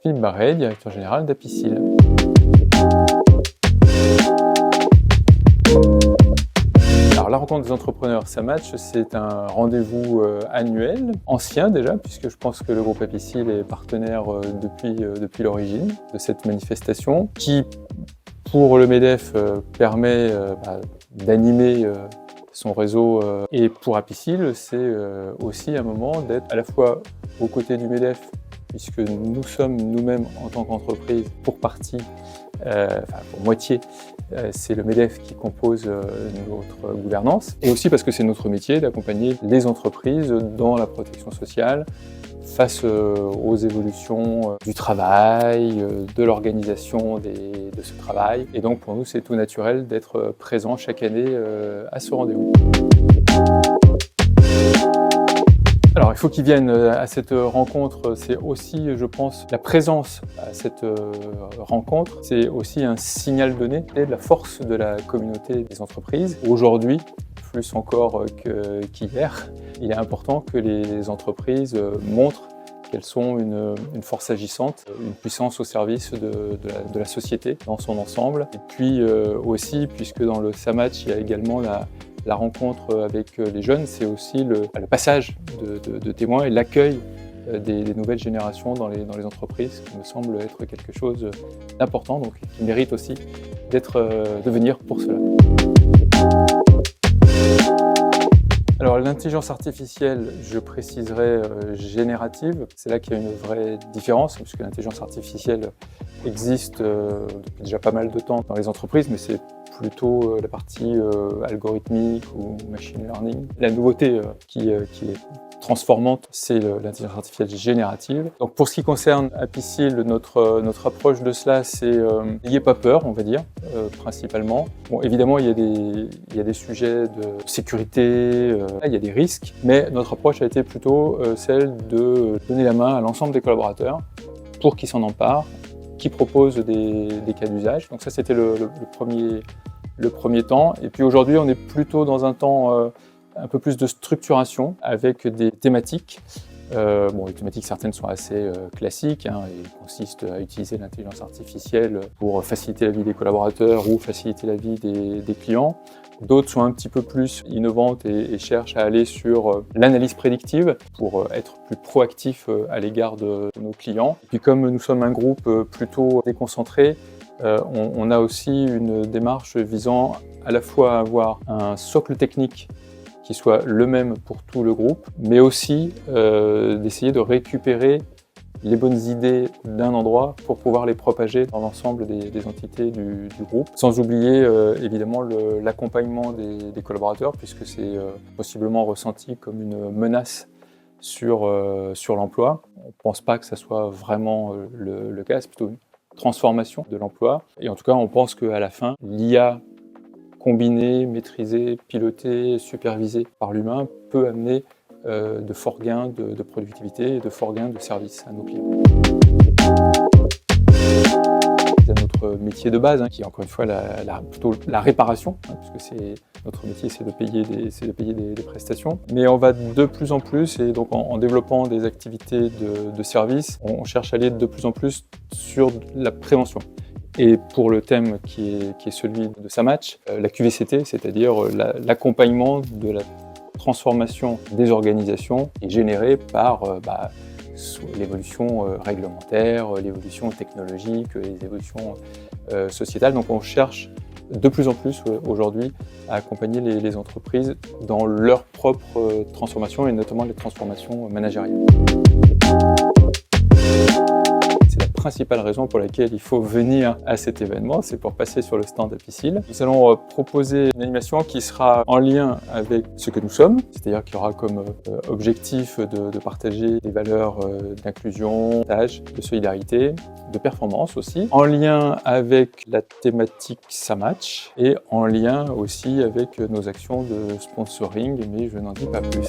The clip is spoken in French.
Philippe Barret, directeur général d'Apicil. Alors, la rencontre des entrepreneurs, ça match, c'est un rendez-vous annuel, ancien déjà, puisque je pense que le groupe Apicil est partenaire depuis l'origine de cette manifestation, qui, pour le MEDEF, permet d'animer son réseau. Et pour Apicil, c'est aussi un moment d'être à la fois aux côtés du MEDEF, puisque nous sommes nous-mêmes en tant qu'entreprise pour partie, pour moitié, c'est le MEDEF qui compose notre gouvernance, et aussi parce que c'est notre métier d'accompagner les entreprises dans la protection sociale face aux évolutions du travail, de l'organisation de ce travail. Et donc pour nous, c'est tout naturel d'être présent chaque année à ce rendez-vous. Alors, il faut qu'ils viennent à cette rencontre. C'est aussi, je pense, la présence à cette rencontre, c'est aussi un signal donné de la force de la communauté des entreprises. Aujourd'hui, plus encore qu'hier, il est important que les entreprises montrent qu'elles sont une force agissante, une puissance au service de la société dans son ensemble. Et puis aussi, puisque dans le SAMatch, il y a également la rencontre avec les jeunes, c'est aussi le passage de témoins et l'accueil des nouvelles générations dans les entreprises, qui me semble être quelque chose d'important, donc qui mérite aussi de venir pour cela. Alors l'intelligence artificielle, je préciserai générative, c'est là qu'il y a une vraie différence, puisque l'intelligence artificielle existe depuis déjà pas mal de temps dans les entreprises, mais c'est plutôt la partie algorithmique ou machine learning. La nouveauté qui est transformante, c'est l'intelligence artificielle générative. Donc pour ce qui concerne Apicil, notre approche de cela, c'est n'ayez pas peur, on va dire, principalement. Bon, évidemment, il y a des sujets de sécurité, il y a des risques, mais notre approche a été plutôt celle de donner la main à l'ensemble des collaborateurs pour qu'ils s'en emparent, qui proposent des cas d'usage. Donc ça, c'était le premier temps. Et puis aujourd'hui, on est plutôt dans un temps un peu plus de structuration avec des thématiques. Les thématiques, certaines sont assez classiques, et consistent à utiliser l'intelligence artificielle pour faciliter la vie des collaborateurs ou faciliter la vie des clients. D'autres sont un petit peu plus innovantes et cherchent à aller sur l'analyse prédictive pour être plus proactif à l'égard de nos clients. Et puis comme nous sommes un groupe plutôt déconcentré, on a aussi une démarche visant à la fois à avoir un socle technique qui soit le même pour tout le groupe, mais aussi d'essayer de récupérer les bonnes idées d'un endroit pour pouvoir les propager dans l'ensemble des entités du groupe, sans oublier évidemment l'accompagnement des collaborateurs, puisque c'est possiblement ressenti comme une menace sur l'emploi. On ne pense pas que ça soit vraiment le cas, c'est plutôt une transformation de l'emploi. Et en tout cas, on pense qu'à la fin, l'IA combinée, maîtrisée, pilotée, supervisée par l'humain peut amener de forts gains de productivité et de forts gains de service à nos clients. C'est notre métier de base, qui est encore une fois plutôt la réparation, puisque notre métier, c'est de payer des prestations. Mais on va de plus en plus, et donc en développant des activités de service, on cherche à aller de plus en plus sur la prévention. Et pour le thème qui est celui de SAMatch, la QVCT, c'est-à-dire l'accompagnement de la transformation des organisations est générée par l'évolution réglementaire, l'évolution technologique, les évolutions sociétales. Donc on cherche de plus en plus aujourd'hui à accompagner les entreprises dans leur propre transformation et notamment les transformations managériales. C'est la principale raison pour laquelle il faut venir à cet événement, c'est pour passer sur le stand Apicil. Nous allons proposer une animation qui sera en lien avec ce que nous sommes, c'est-à-dire qu'il y aura comme objectif de partager des valeurs d'inclusion, d'âge, de solidarité, de performance aussi, en lien avec la thématique SAMatch et en lien aussi avec nos actions de sponsoring, mais je n'en dis pas plus.